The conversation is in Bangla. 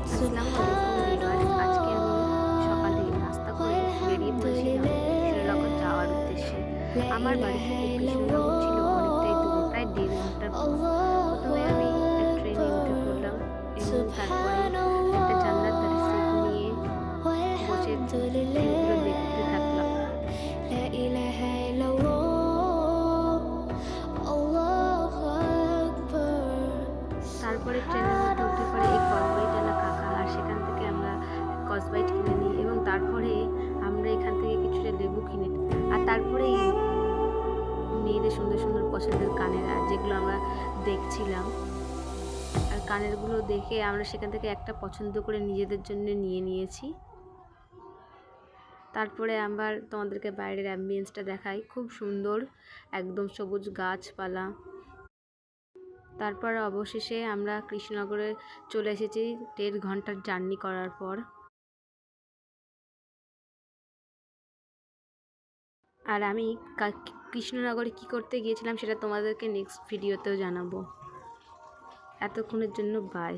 আসসালামু আলাইকুম ভিউয়ার্স, আজকে আমি সকালে নাস্তা করে বেরিয়ে পড়েছিলাম কৃষ্ণনগর যাওয়ার উদ্দেশ্যে। আমার বাড়ি থেকে কৃষ্ণনগর ছিল অনেকটাই দূরে, প্রায় 1.5 ঘন্টার পথ। প্রথমে আমি ট্রেনে উঠে পড়লাম এবং তারপরে একটা জানলার ধারে সিট নিয়ে বসে ট্রেনগুলো দেখতে থাকলাম। তারপরে ট্রেনের মধ্যে উঠে পড়ে এই কসবাইটালা কাকা, আর সেখান থেকে আমরা কসবাইট কিনে নিই এবং তারপরে আমরা এখান থেকে কিছুটা লেবু কিনে নিই। আর তারপরে এই মেয়েদের সুন্দর সুন্দর পছন্দের কানের, আর যেগুলো আমরা দেখছিলাম, আর কানেরগুলো দেখে আমরা সেখান থেকে একটা পছন্দ করে নিজেদের জন্য নিয়ে নিয়েছি। তারপরে আবার তোমাদেরকে বাইরের অ্যাম্বিয়েন্সটা দেখাই, খুব সুন্দর, একদম সবুজ গাছপালা। তারপর অবশেষে আমরা কৃষ্ণনগরে চলে এসেছি 1.5 ঘন্টার জার্নি করার পর। আর আমি কৃষ্ণনগরে কি করতে গিয়েছিলাম সেটা তোমাদেরকে নেক্সট ভিডিওতেও জানাবো। এতক্ষণের জন্য বাই।